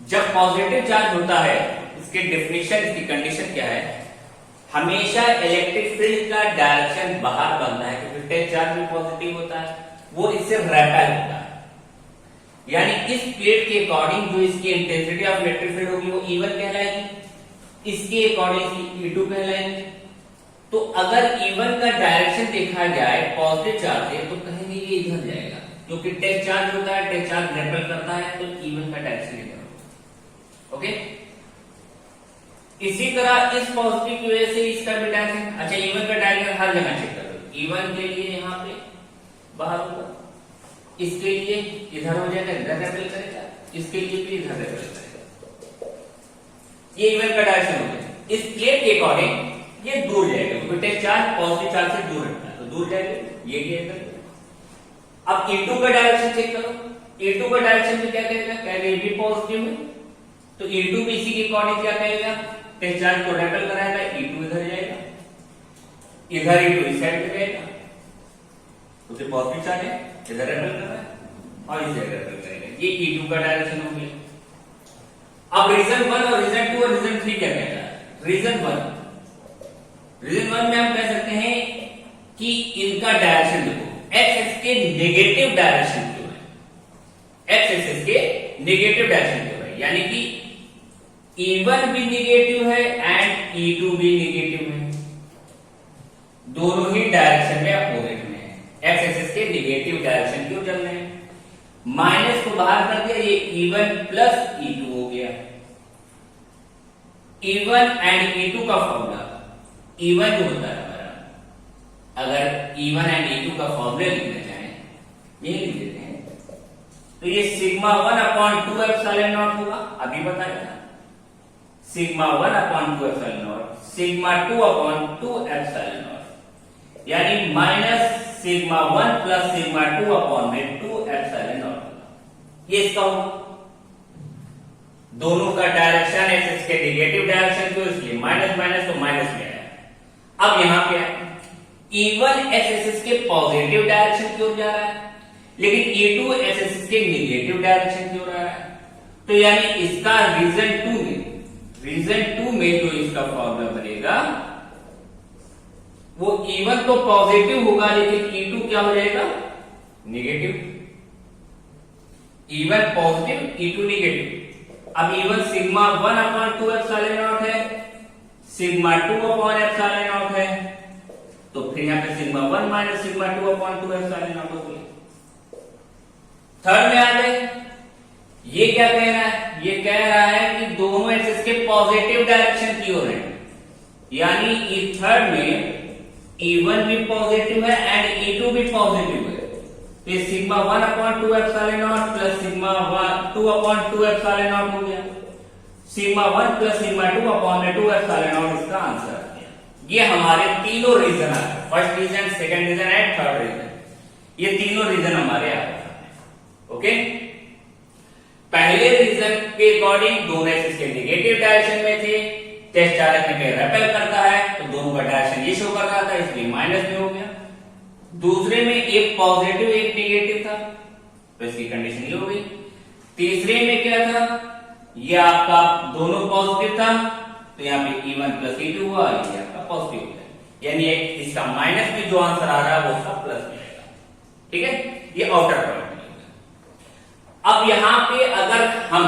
जब positive charge होता है, इसकी डेफिनेशन, इसकी कंडीशन क्या है, हमेशा इलेक्ट्रिक फील्ड का डायरेक्शन बाहर बनता है क्योंकि टेस्ट चार्ज भी पॉजिटिव होता है, वो इससे रेपेल होता है। यानी इस प्लेट के अकॉर्डिंग जो इसकी इंटेंसिटी ऑफ इलेक्ट्रिक फील्ड होगी वो E1 कहलाएगी, इसके अकॉर्डिंग E2 कहलाएगी। तो अगर E1 का डायरेक्शन देखा जाए पॉजिटिव चार्ज है तो कहेंगे ये इधर जाएगा, क्योंकि टेस्ट चार्ज होता है, टेस्ट चार्ज रेपेल करता है, तो E1 का डायरेक्शन इधर होगा। ओके, इसी तरह इस पॉजिटिव की वजह से इसका भी डायरेक्शन, अच्छा E1 का डायरेक्शन हर जगह चेक कर लो, E1 के लिए यहाँ पे बाहर होगा, इसके लिए इधर हो जाएगा, इधर रेपेल करेगा, इसके लिए भी इधर रेपेल करेगा, ये E1 का डायरेक्शन हो गया। इस प्लेट के अकॉर्डिंग ये दूर जाएगा क्योंकि टेस्ट चार्ज पॉजिटिव चार्ज से दूर रहता है, तो दूर जाएगा, ये गया इधर। अब E2 का डायरेक्शन चेक करो, E2 का डायरेक्शन में क्या कहेगा, कहेगा ये भी पॉजिटिव है, तो E2 भी इसी के अकॉर्डिंग क्या कहेगा, टेस्ट चार्ज को रेपेल कराएगा, E2 इधर जाएगा, इधर E2 इस साइड पे जाएगा, उसे पॉजिटिव चार्ज है, इधर रेपेल कर रहा है और इस जगह रेपेल करेगा, ये E2 का डायरेक्शन हो गया। अब रीजन 1 और रीजन 2 और रीजन 3 क्या कहता है, रीजन 1 में हम कह सकते हैं कि इनका डायरेक्शन देखो, एक्स एक्सिस के नेगेटिव डायरेक्शन क्यों है, एक्स एक्सिस के नेगेटिव डायरेक्शन क्यों है, यानी कि E1 भी नेगेटिव है एंड E2 भी नेगेटिव है, दोनों ही डायरेक्शन में अपोजिट में है, एक्स एक्सिस के नेगेटिव डायरेक्शन क्यों चल रहे हैं। माइनस को बाहर कर दिया, ये E1 प्लस E2 हो गया। E1 एंड E2 का फॉर्मूला, E1 जो होता है हमारा, अगर E1 एंड E2 का फॉर्मूला लिखना चाहें, ये लिख देते हैं, तो ये सिग्मा 1 अपॉन 2 एप्सिलॉन नॉट होगा, अभी बताया था, sigma 1 upon 2 epsilon not, sigma 2 upon 2 epsilon not, यानी minus sigma 1 plus sigma 2 upon में 2 एप्सिलॉन नॉट होगा, ये इसका होगा। दोनों का डायरेक्शन एक्सिस के नेगेटिव डायरेक्शन क्यों, इसलिए माइनस माइनस तो माइनस में आया। अब यहां पे E1 एक्सिस के पॉजिटिव डायरेक्शन क्यों जा रहा है, लेकिन E2 एक्सिस के नेगेटिव डायरेक्शन क्यों रहा है, तो यानी इसका रीजन 2 में जो इसका फॉर्मूला बनेगा वो E1 तो पॉजिटिव होगा लेकिन E2 क्या हो जाएगा, negative. E1 positive, E2 negative. अब E1 sigma 1 upon 2 epsilon not है, सिग्मा 2 अपॉन एप्सिलॉन नॉट है, तो फिर यहां पे sigma 1 minus sigma 2 upon 2 epsilon naught हो गया। थर्ड में आ गए, ये क्या कह रहा है, ये कह रहा है कि दोनों एक्सिस के पॉजिटिव डायरेक्शन की ओर है, यानी थर्ड में E1 भी पॉजिटिव है एंड E2 भी पॉजिटिव है, तो ये sigma 1 upon 2 epsilon naught plus sigma 2 upon 2 epsilon naught हो गया, sigma 1 plus sigma 2 upon 2 epsilon naught इसका आंसर आ गया। ये हमारे तीनों रीजन आ गए, first region, second region and third region, ये तीनों रीजन हमारे आ गए। ओके, पहले रीजन के अकॉर्डिंग दोनों एक्सिस के नेगेटिव डायरेक्शन में थे, टेस्ट चार्ज में रेपेल करता है तो दोनों का डायरेक्शन ये शो कर रहा था, इसलिए माइनस में हो गया। दूसरे में एक पॉजिटिव एक नेगेटिव था, तो इसकी कंडीशन ये हो गई। तीसरे में क्या था, ये आपका दोनों पॉजिटिव था, तो यहाँ पे E1 प्लस E2 हुआ, ये आपका पॉजिटिव हो गया, यानी इसका माइनस में जो आंसर आ रहा है वो उसका प्लस में आएगा। ठीक है, ये आउटर प्रोडक्ट में होगा। अब यहां पे अगर हम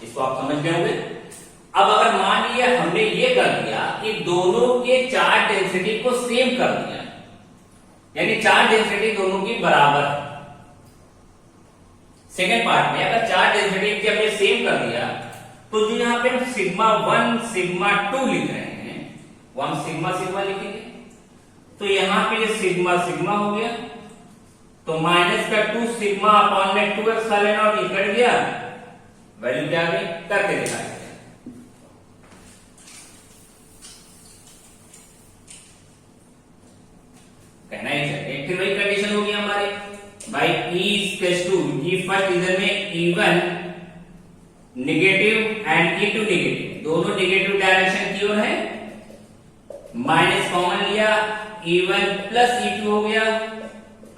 इसको आप समझ गए होंगे, अब अगर मान लिया हमने ये कर दिया कि दोनों के चार्ज डेंसिटी को सेम कर दिया, यानी चार्ज डेंसिटी दोनों की बराबर है। सेकेंड पार्ट में अगर चार्ज डेंसिटी हमने सेम कर दिया तो जो यहां पे हम सिग्मा 1 सिग्मा 2 लिख रहे हैं वो हम सिग्मा सिग्मा लिखेंगे, तो यहां पे ये सिग्मा सिग्मा हो गया, तो माइनस का 2 सिग्मा अपॉन में 2 एप्सिलॉन नॉट ये कट गया, वैल्यू क्या आ गई करके दिखाएंगे। कहना ही चाहिए, फिर वही कंडीशन होगी हमारे भाई E फर्स्ट रीजन में E1 negative and E2 negative, दोनों नेगेटिव डायरेक्शन की ओर है, माइनस कॉमन लिया E1 प्लस E2 हो गया।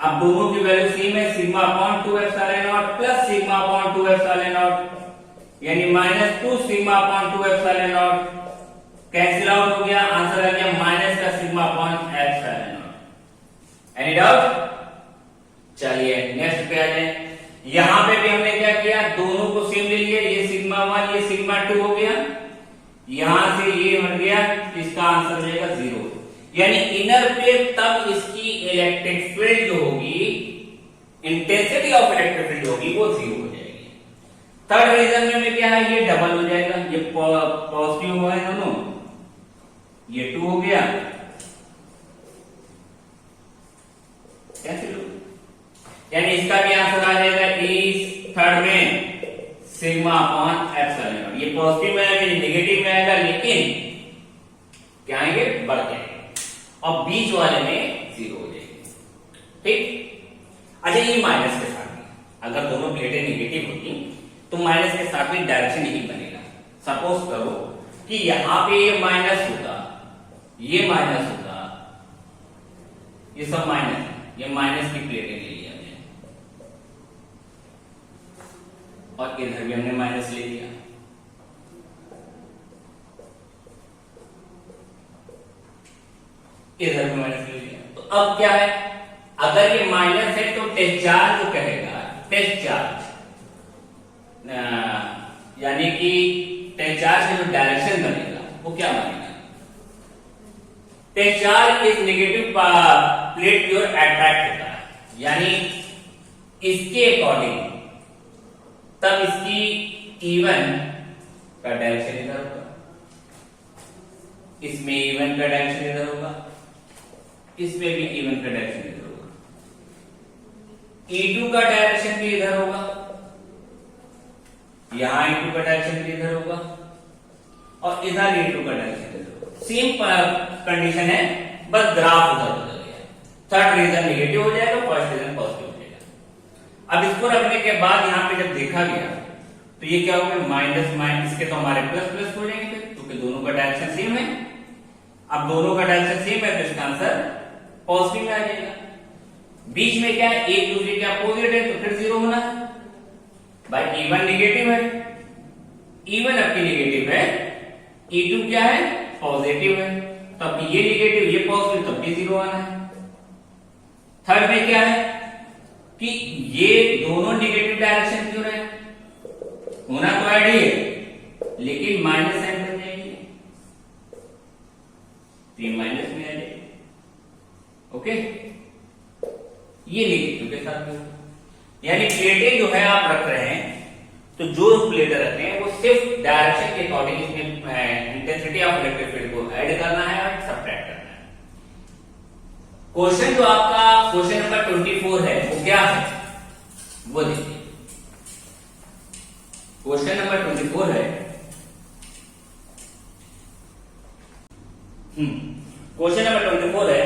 अब दोनों की वैल्यू सेम है, sigma upon 2 epsilon naught plus sigma upon 2 epsilon not, यानी -2 sigma upon 2 epsilon not cancel out हो गया, आंसर आ गया माइनस का sigma upon epsilon not. Any doubt? चलिए नेक्स्ट पे आ जाए। यहां पे भी हमने क्या किया, दोनों को सेम ले लिया, ये सिग्मा 1 ये सिग्मा 2 हो गया, यहां से ये हट गया, इसका आंसर हो जाएगा 0। यानी इनर पे तब इसकी इलेक्ट्रिक फील्ड जो होगी, इंटेंसिटी ऑफ इलेक्ट्रिक फील्ड होगी वो 0 हो जाएगी। थर्ड रीजन में क्या है, ये डबल हो जाएगा, ये पॉजिटिव हुआ है दोनों, ये 2 हो गया, कैंसिल हो, यानी इसका भी आंसर आ जाएगा इस थर्ड में सिग्मा अपॉन एप्सिलॉन नॉट। ये पॉजिटिव में आएगा, ये नेगेटिव में आएगा, लेकिन क्या आएंगे, बढ़ जाएंगे, और बीच वाले में 0 हो जाएगी। ठीक, अच्छा ये माइनस के साथ में, अगर दोनों प्लेटें नेगेटिव होती तो माइनस के साथ में डायरेक्शन यही बनेगा। सपोज करो कि यहां पे ये माइनस होता, ये माइनस होता, ये सब माइनस है, ये माइनस की प्लेटें ले लिया हमने, और इधर भी हमने माइनस ले लिया, इधर भी माइनस ले लिया। तो अब क्या है, अगर ये माइनस है तो टेस्ट चार्ज जो कहेगा, टेस्ट चार्ज यानी कि टेस्ट चार्ज का जो डायरेक्शन बनेगा वो क्या बनेगा, टेस्ट चार्ज इस नेगेटिव प्लेट की ओर अट्रैक्ट होता है, यानी इसके अकॉर्डिंग तब इसकी इवन का डायरेक्शन इधर होगा, इसमें इवन का डायरेक्शन इधर होगा, इसमें भी इवन का डायरेक्शन इधर होगा, E2 का डायरेक्शन भी इधर होगा, यहां E2 का डायरेक्शन भी इधर होगा, और इधर E2 का डायरेक्शन इधर होगा। सेम कंडीशन है, बस ग्राफ उधर बदल गया। थर्ड रीजन नेगेटिव हो जाएगा, फर्स्ट रीजन पॉजिटिव हो जाएगा। अब इसको रखने के बाद यहां पे जब देखा गया तो ये क्या होगा, माइनस माइनस के तो हमारे प्लस प्लस हो जाएंगे, क्योंकि दोनों का डायरेक्शन सेम है। अब दोनों का डायरेक्शन सेम है तो इसका आंसर पॉजिटिव में आ जाएगा। बीच में क्या है, एक दूसरे के अपोजिट है तो फिर 0 होना है भाई, E1 नेगेटिव है, E1 आपकी नेगेटिव है, E2 क्या है, पॉजिटिव है, तब ये नेगेटिव ये पॉजिटिव, तब भी 0 आना है। थर्ड में क्या है कि ये दोनों नेगेटिव डायरेक्शन क्यों रहे, होना तो ऐड ही है, लेकिन माइनस साइन बन जाएगी, तो ये माइनस में आ जाएगी। ओके, ये नेगेटिव के साथ में, यानी प्लेटें जो है आप रख रहे हैं, तो जो प्लेटें रख रहे हैं वो सिर्फ डायरेक्शन के अकॉर्डिंग इसमें इंटेंसिटी ऑफ इलेक्ट्रिक फील्ड को ऐड करना है और सब्ट्रैक्ट करना है। क्वेश्चन जो आपका क्वेश्चन नंबर 24 है वो क्या है, वो देखिए। क्वेश्चन नंबर 24 है, क्वेश्चन नंबर 24 है,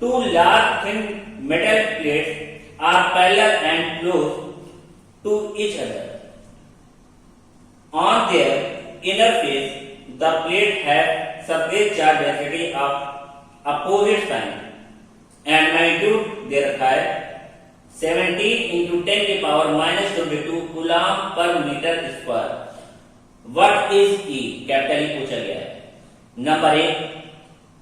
2 large thin metal plates are parallel and close to each other. On their inner face, the plate have separate charge density of opposite sign and magnitude they require 17 into 10 की power minus 22 coulomb पर metre square. What is E? Capital E पूछा गया है। Number 1,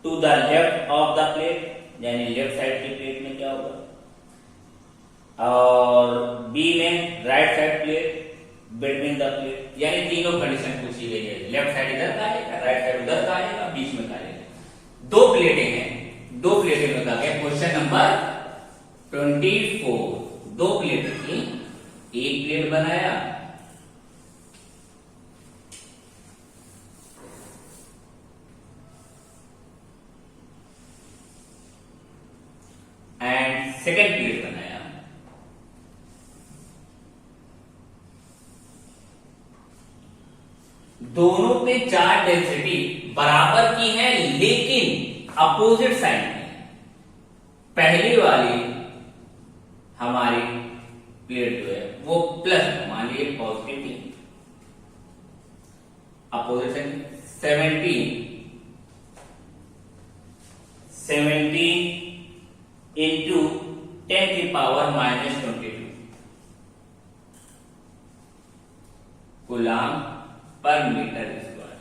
to the left of the plate, यानी left side की plate में क्या होगा, और बी में right side plate between the plate, यानी तीनों कंडीशन पूछी गई है। लेफ्ट साइड इधर का आएगा, राइट साइड उधर का आएगा, बीच में का आएगा। दो प्लेटें हैं, दो प्लेटें में कहा गया क्वेश्चन नंबर 24, दो प्लेट थी, एक प्लेट बनाया, एंड सेकेंड प्लेट बनाया, दोनों पे चार्ज डेंसिटी बराबर की है लेकिन अपोजिट साइड में। पहली वाली हमारी प्लेट जो है वो प्लस, मान लीजिए पॉजिटिव थी, अपोजिट साइड 17 इंटू 10 की पावर -22 कूलम कूलाम पर मीटर स्क्वायर।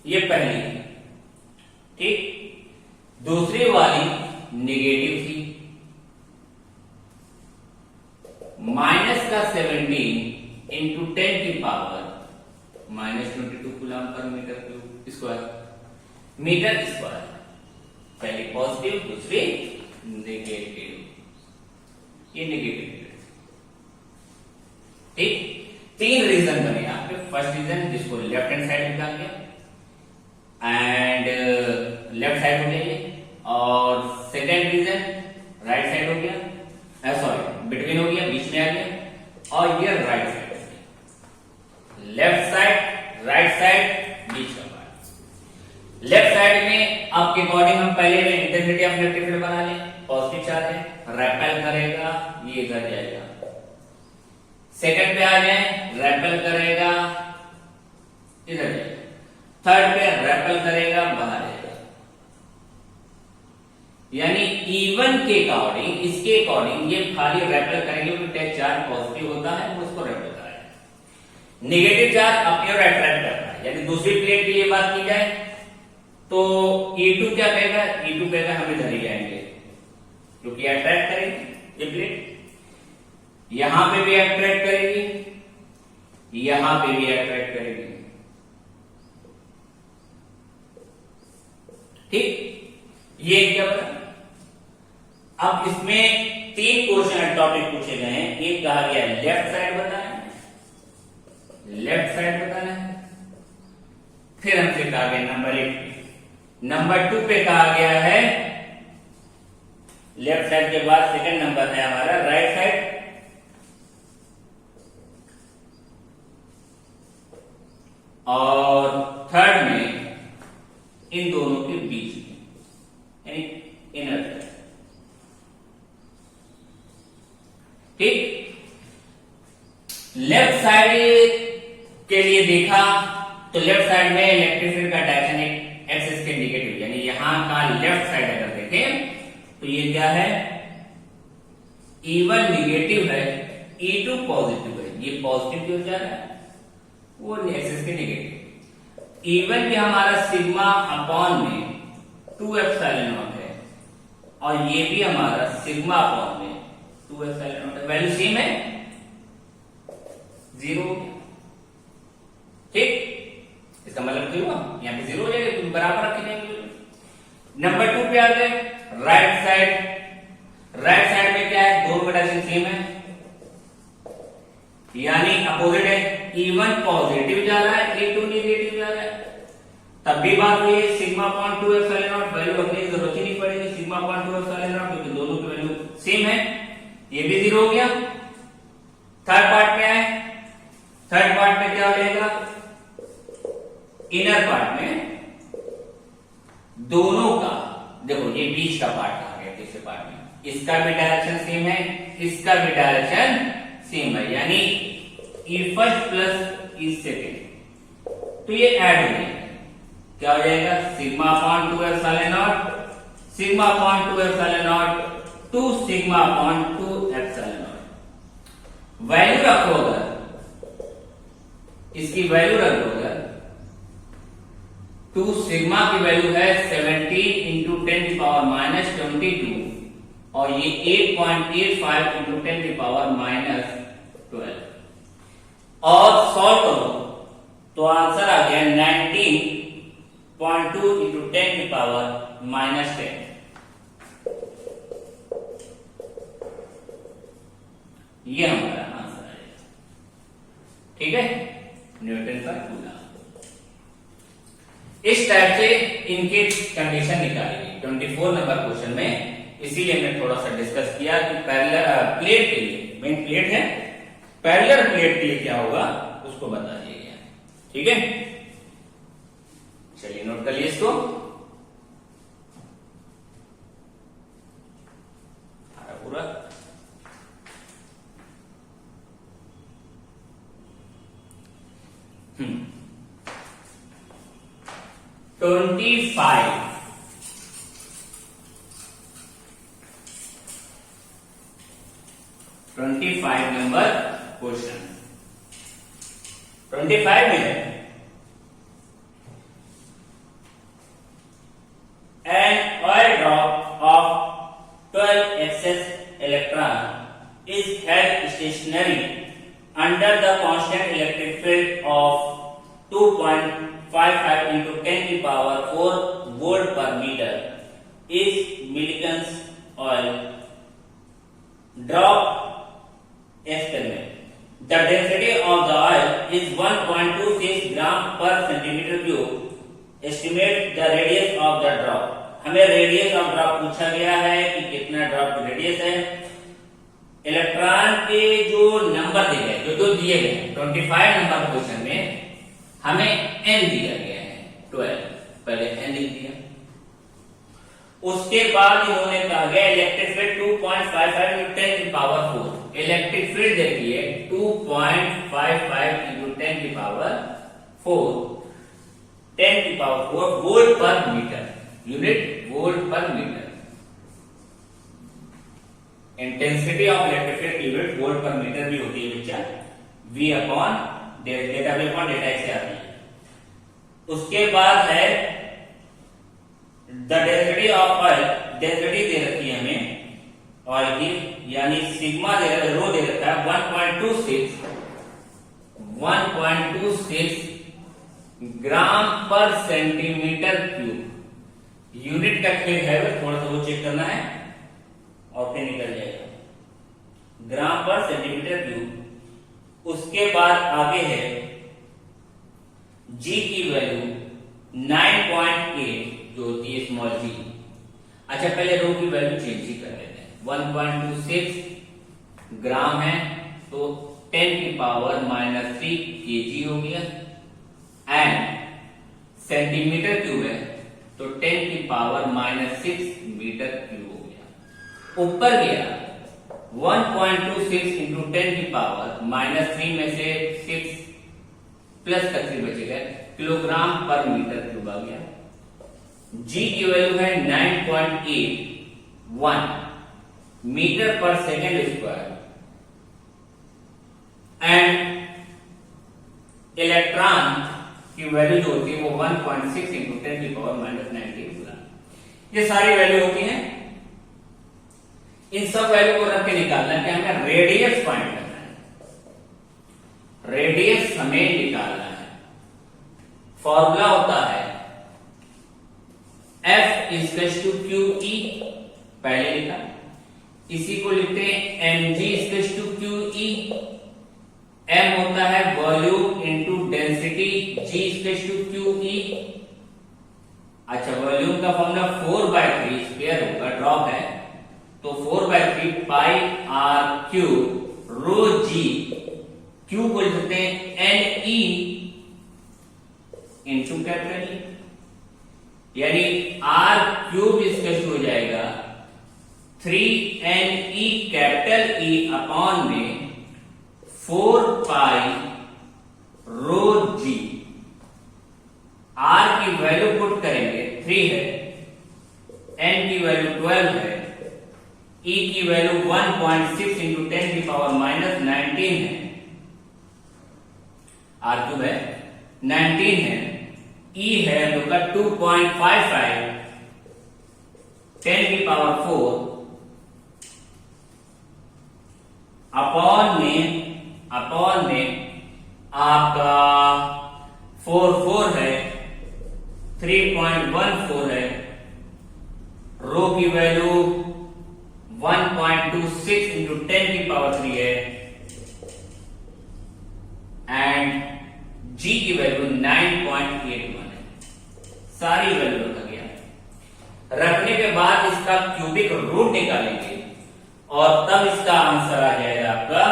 ये पहली है, ठीक। दूसरी वाली नेगेटिव थी, माइनस का 17 इंटू 10 की पावर -22 कूलाम पर metre cube square, metre square. पहली पॉजिटिव, दूसरी नेगेटिव, ये नेगेटिव, ठीक। 3 रीजन बने आपके। फर्स्ट रीजन जिसको लेफ्ट हैंड साइड निकाल गया एंड लेफ्ट साइड हो गया ये, और सेकेंड रीजन राइट साइड हो गया, सॉरी बिटवीन हो गया, बीच में आ गया, और ये राइट साइड हो गया। लेफ्ट साइड, राइट साइड, बीच का पार्ट। लेफ्ट साइड में आपके अकॉर्डिंग हम पहले इंटेंसिटी ऑफ इलेक्ट्रिक फील्ड बना लें। पॉजिटिव चार्ज है, रेपेल करेगा, ये इधर जाएगा। सेकंड पे आ जाए, रेपेल करेगा, इधर जाएगा। थर्ड पे रेपेल करेगा, बाहर जाएगा। यानी E1 के अकॉर्डिंग, इसके अकॉर्डिंग ये खाली रेपेल करेंगे, क्योंकि चार्ज पॉजिटिव होता है, वो उसको रेपेल कराएगा। नेगेटिव चार्ज अपनी ओर अट्रैक्ट करता है। यानी दूसरी प्लेट की ये बात की जाए तो E2 क्या कहेगा, E2 कहेगा हम इधर ही जाएंगे, क्योंकि अट्रैक्ट करेगी ये प्लेट। यहां पे भी अट्रैक्ट करेगी, यहां पे भी अट्रैक्ट करेगी, ठीक। ये क्या बता। अब इसमें 3 क्वेश्चन टॉपिक पूछे गए हैं। एक कहा गया लेफ्ट साइड बताना है, लेफ्ट साइड बताना है। फिर हमसे कहा गया नंबर 1 पे, नंबर 2 पे कहा गया है लेफ्ट साइड के बाद सेकंड नंबर है हमारा राइट साइड, और थर्ड में इन दोनों के बीच में, यानी इनर साइड, ठीक। लेफ्ट साइड के लिए देखा तो लेफ्ट साइड में इलेक्ट्रिक फील्ड का डायरेक्शन एक्सिस के नेगेटिव, यानी यहां का लेफ्ट साइड अगर देखें तो ये क्या है, E1 नेगेटिव है, E2 पॉजिटिव है। ये पॉजिटिव क्यों जा रहा है, वो एक्सिस के नेगेटिव। E1 भी हमारा सिग्मा अपॉन में 2 एप्सिलॉन नॉट है, और ये भी हमारा सिग्मा अपॉन में 2 एप्सिलॉन नॉट है। वैल्यू सेम है, 0, ठीक। इसका मतलब क्या हुआ, यहाँ पे 0 हो जाएगा, तुम बराबर रखे जाएंगे। नंबर 2 पे आ गए राइट साइड। राइट साइड में क्या है, दोनों का डायरेक्शन सेम है, यानी अपोजिट है। E1 पॉजिटिव जा रहा है, E2 नेगेटिव जा रहा है। तब भी बात हुई है sigma upon 2 epsilon not, value रखने की जरूरत ही नहीं पड़ेगी, सिग्मा अपॉन 2 एप्सिलॉन नॉट, क्योंकि दोनों की वैल्यू सेम है। ये भी 0 हो गया। थर्ड पार्ट में है, थर्ड पार्ट में क्या हो जाएगा, इनर पार्ट में दोनों का, देखो ये बीच का पार्ट आ गया तीसरे पार्ट में, इसका भी डायरेक्शन सेम है, इसका भी डायरेक्शन सेम है, यानी E first plus E second, तो ये ऐड हो जाएगा। क्या हो जाएगा, sigma upon 2 epsilon not, sigma upon 2 epsilon not, 2 sigma upon 2 epsilon not. Value रखो अगर, इसकी वैल्यू रखो अगर, 2 सिग्मा की वैल्यू है 70 इंटू 10 की पावर माइनस 22, और ये 8.85 इंटू 10 की पावर माइनस 12, और सॉल्व करो तो आंसर आ गया 19.2 इंटू 10 की पावर माइनस 10। ये हमारा आंसर है, ठीक है, न्यूटन का कूलम। इस टाइप से इनके कंडीशन निकालेंगे 24 नंबर क्वेश्चन में। इसीलिए मैंने थोड़ा सा डिस्कस किया कि पैरेलल प्लेट के लिए, मेन प्लेट है, पैरेलल प्लेट के लिए क्या होगा उसको बता दिया गया, ठीक है। चलिए नोट कर लिए इसको। पूरा 25 नंबर क्वेश्चन। 25 में है an oil drop of 12 excess electron is held stationary under the constant electric field of 2.55 into 10 to the power 4 volt per meter is milligrams oil drop experiment. The density of the oil is 1.26 gram per centimeter cube. Estimate the radius of the drop. हमें radius of drop पूछा गया है कि कितना drop की radius है। Electron के जो नंबर दिए गए जो दिए गए 25 नंबर क्वेश्चन में हमें n दिया गया है 12, पहले n लिख दिया। उसके बाद इन्होंने कहा गया इलेक्ट्रिक फील्ड 2.55 into 10 की पावर 4। इलेक्ट्रिक फील्ड देखिए 2.55 into 10 की पावर 4, 10 की power 4 volt per metre, unit volt per metre. Intensity of electric field unit volt per metre भी होती है बच्चा, V अपॉन डेटा V अपॉन डेटा x से आती है। उसके बाद है the density of oil, density दे रखी है हमें ऑयल की, यानी सिग्मा दे रखा है, रो दे रखा है 1.26 ग्राम पर सेंटीमीटर क्यूब। यूनिट का खेल है, थोड़ा सा वो चेक करना है और फिर निकल जाएगा, ग्राम पर सेंटीमीटर क्यूब। उसके बाद आगे है G की वैल्यू 9.8 जो होती है स्मॉल g। अच्छा पहले रो की वैल्यू चेंज ही कर लेते हैं। 1.26 ग्राम है तो 10 की पावर -3 kg हो गया, एंड सेंटीमीटर क्यूब है तो 10 की पावर -6 मीटर क्यूब हो गया। ऊपर गया 1.26 इंटू 10 की पावर -3 में से 6 प्लस का 3 बचेगा, किलोग्राम पर मीटर क्यूब आ गया। G की वैल्यू है 9.81 मीटर पर सेकेंड स्क्वायर, एंड इलेक्ट्रॉन की वैल्यू जो होती है वो 1.6 इंटू 10 की पावर -19 गुना। ये सारी वैल्यू होती हैं। इन सब वैल्यू को रख के निकालना है कि हमें रेडियस फाइंड करना है, रेडियस हमें निकालना है। फॉर्मूला होता है F इक्वल टू QE, पहले लिखा, इसी को लिखते हैं mg equal to QE। m होता है volume into density, g equal to QE। अच्छा वॉल्यूम का फॉर्मूला 4/3 स्क्वायर होगा, ड्रॉप है तो 4/3 pi r cube rho g, Q बोल सकते हैं ne इंटू कैपिटल E, यानी r क्यूब इक्वल हो जाएगा 3ne कैपिटल E अपॉन में 4 पाई रो g। r की वैल्यू पुट करेंगे 3 है, n की वैल्यू 12 है, e की वैल्यू 1.6 इंटू 10 की पावर -19 है, r क्यूब है 19 है, E है हम लोग का 2.55 10 की पावर 4 अपॉन में आपका 4 है, 3.14 है, रो की वैल्यू 1.26 इंटू 10 की पावर 3 है, एंड G की वैल्यू 9.81 है। सारी वैल्यू रखा गया। रखने के बाद इसका क्यूबिक रूट निकालेंगे और तब इसका आंसर आ जाएगा आपका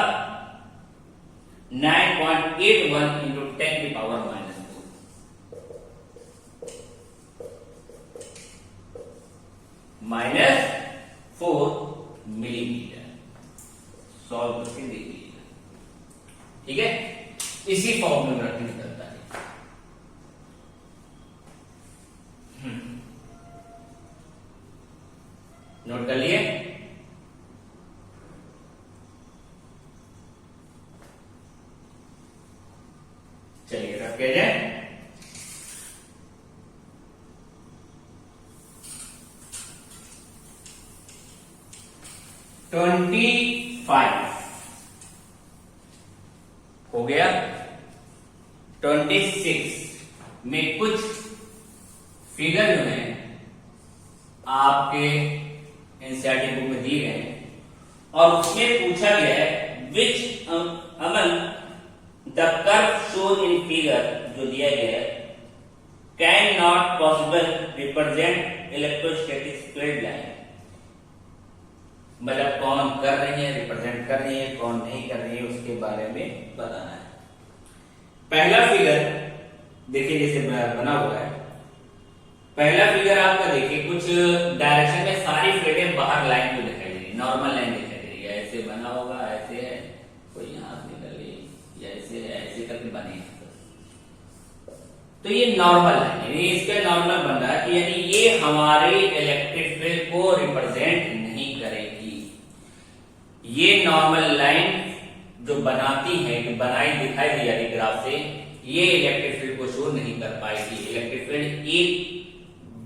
9.81 इंटू 10 की पावर -4 मिलीमीटर। सॉल्व करके देखिएगा, ठीक है। इसी फॉर्म में रख निकलता है। नोट कर लिए। 25 हो गया। 26 में कुछ फिगर जो है आपके एनसीईआरटी बुक में दिए गए हैं और उसमें पूछा गया है which among the curve shown in figure जो दिया गया है can not possible represent electrostatic field line, मतलब कौन कर रही है, रिप्रेजेंट कर रही है, कौन नहीं कर रही है, उसके बारे में बताना है। पहला फिगर देखिए जैसे बना हुआ है, पहला फिगर आपका देखिए कुछ डायरेक्शन में सारी फ्लेटें बाहर लाइन को दिखाई दे रही, नॉर्मल लाइन दिखाई दे रही है, ऐसे बना होगा, ऐसे है, कोई यहां से निकल गई, या ऐसे है, ऐसे करके बने। तो ये नॉर्मल लाइन है, इसका नॉर्मल बन रहा है, यानी ये हमारे इलेक्ट्रिक फील्ड को रिप्रेजेंट नहीं करेगी। ये नॉर्मल लाइन जो बनाती है, जो बनाई दिखाई दी जा रही ग्राफ से, ये इलेक्ट्रिक फील्ड को शो नहीं कर पाएगी। इलेक्ट्रिक फील्ड एक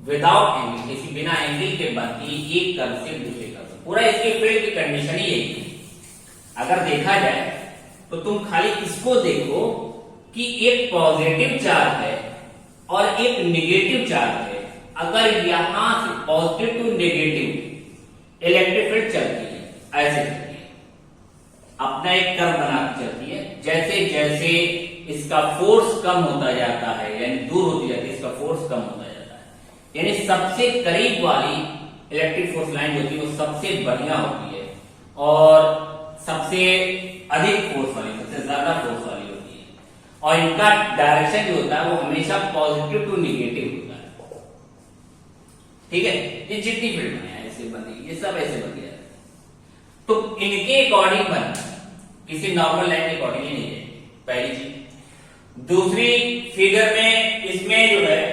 विदाउट एंगल, किसी बिना एंगल के बनती है, एक कर्व से दूसरे कर्व। पूरा इसके फील्ड की कंडीशन ही यही है। अगर देखा जाए तो तुम खाली इसको देखो कि एक पॉजिटिव चार्ज है और एक नेगेटिव चार्ज है। अगर यहां से positive to negative electric field चलती है, ऐसे चलती है, अपना एक कर्व बनाती चलती है। जैसे जैसे इसका फोर्स कम होता जाता है, यानी दूर होती जाती है, इसका फोर्स कम होता जाता है, यानी सबसे करीब वाली इलेक्ट्रिक फोर्स लाइन होती है वो सबसे बढ़िया होती है और सबसे अधिक फोर्स वाली, सबसे ज्यादा फोर्स वाली होती है। और इनका डायरेक्शन जो होता है वो हमेशा पॉजिटिव टू नेगेटिव होता है। ठीक है, ये जितनी फील्ड बने हैं ऐसे बनी, ये सब ऐसे बन गया। तो इनके अकॉर्डिंग बन, किसी नॉर्मल लाइन के अकॉर्डिंग ही नहीं है, पहली चीज। दूसरी फिगर में इसमें जो है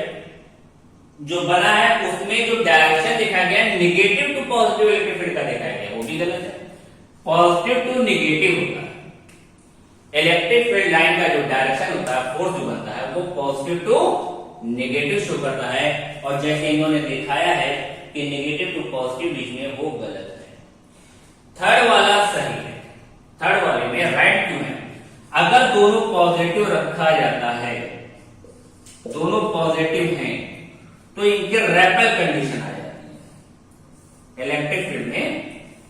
जो बना है उसमें जो डायरेक्शन दिखाया गया है negative to positive electric field का दिखाया गया, वो भी गलत है। पॉजिटिव टू नेगेटिव होता है। इलेक्ट्रिक फील्ड लाइन का जो डायरेक्शन होता है, फोर्स जो बनता है, वो पॉजिटिव टू नेगेटिव शो करता है। और जैसे इन्होंने दिखाया है कि नेगेटिव टू पॉजिटिव बीच में, वो गलत है। थर्ड वाला सही है। थर्ड वाले में राइट क्यों है? अगर दोनों पॉजिटिव रखा जाता है, दोनों पॉजिटिव हैं, तो इनके रेपेल कंडीशन आ जाती है। इलेक्ट्रिक फील्ड में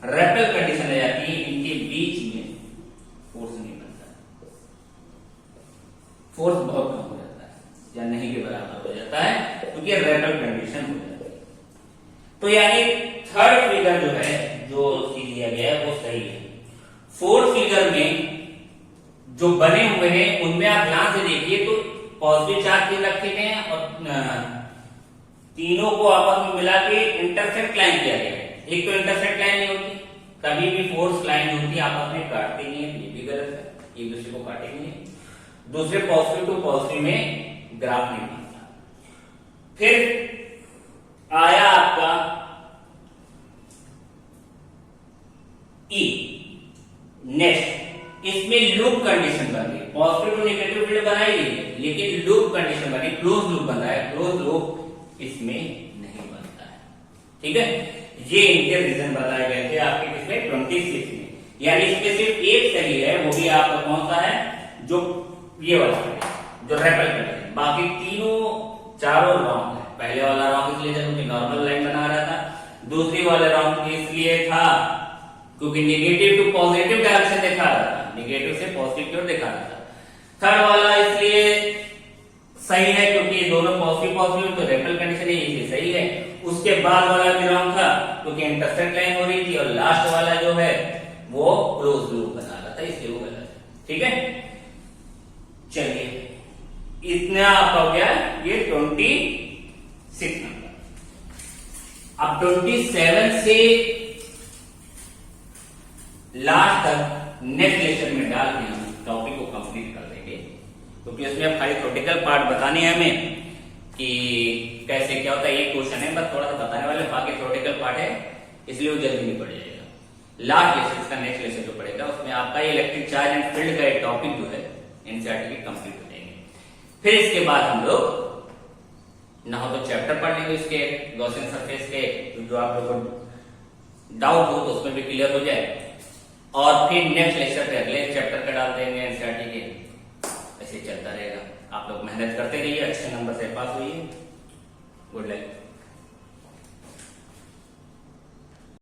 रेपेल कंडीशन आ जाती है, इनके बीच में फोर्स नहीं बनता, फोर्स बहुत कम हो जाता है या नहीं के बराबर हो जाता है, क्योंकि रेपेल कंडीशन हो जाती है। तो यानी थर्ड फिगर जो है, जो दिया गया है, वो सही है। फोर्थ फिगर में जो बने हुए हैं उनमें आप ध्यान से देखिए तो पॉजिटिव चार्ज रखे गए हैं और तीनों को आपस में मिला के इंटरसेक्ट लाइन किया गया है। एक तो इंटरसेक्ट लाइन नहीं होती, कभी भी फोर्स लाइन होती है, आपस में काटती नहीं है, ये भी गलत है, एक दूसरे को काटेंगे नहीं। दूसरे पॉजिटिव टू पॉजिटिव में ग्राफ नहीं बनता। फिर आया आपका ई, नेक्स्ट इसमें लूप कंडीशन बन गई। पॉजिटिव टू नेगेटिव फील्ड बनाई गई है, लेकिन लूप कंडीशन बनी, क्लोज लूप बन रहा है, क्लोज लूप इसमें नहीं बनता है। ठीक है, ये इनके रीजन बताए गए थे आपके किसमें 26 में, यानी इसमें सिर्फ एक सही है, वो भी आपका कौन सा है, जो ये वाला जो रेपेल कंडीशन, बाकी तीनों चारों रॉन्ग है। पहले वाला रॉन्ग इसलिए था क्योंकि नॉर्मल लाइन बना रहा था, दूसरी वाला रॉन्ग इसलिए था क्योंकि नेगेटिव टू पॉजिटिव डायरेक्शन दिखा रहा था, नेगेटिव से पॉजिटिव की ओर दिखा रहा था। थर्ड वाला इसलिए सही है क्योंकि दोनों पॉजिटिव पॉजिटिव, तो रेपेल कंडीशन है, इसलिए सही है। उसके बाद वाला भी रॉन्ग था क्योंकि इंटरसेक्ट लाइन हो रही थी, और लास्ट वाला जो है वो क्लोज लूप बना रहा था, इसलिए वो गलत है। ठीक है, चलिए इतना आपका हो गया ये 26 नंबर। अब 27 से लास्ट तक नेक्स्ट लेक्चर में डाल के हम टॉपिक को कंप्लीट कर देंगे, क्योंकि उसमें अब खाली थ्योरेटिकल पार्ट बताने हैं हमें कि कैसे क्या होता है। एक क्वेश्चन है बस थोड़ा सा बताने वाले, बाकी थ्योरेटिकल पार्ट है, इसलिए वो जल्दी नहीं पड़ जाएगा। लास्ट लेक्चर, इसका नेक्स्ट लेक्चर जो पड़ेगा उसमें आपका ये इलेक्ट्रिक चार्ज एंड फील्ड का एक टॉपिक जो है एनसीईआरटी के कंप्लीट हो जाएंगे। फिर इसके बाद हम लोग ना हो तो चैप्टर पढ़ लेंगे इसके गॉसियन सरफेस के, जो आप लोग को डाउट हो तो उसमें भी क्लियर हो जाए, और फिर नेक्स्ट लेक्चर पे अगले चैप्टर का डाल देंगे एनसीईआरटी के। ऐसे चलता रहेगा। आप लोग मेहनत करते रहिए, अच्छे नंबर से पास होइए। Good luck.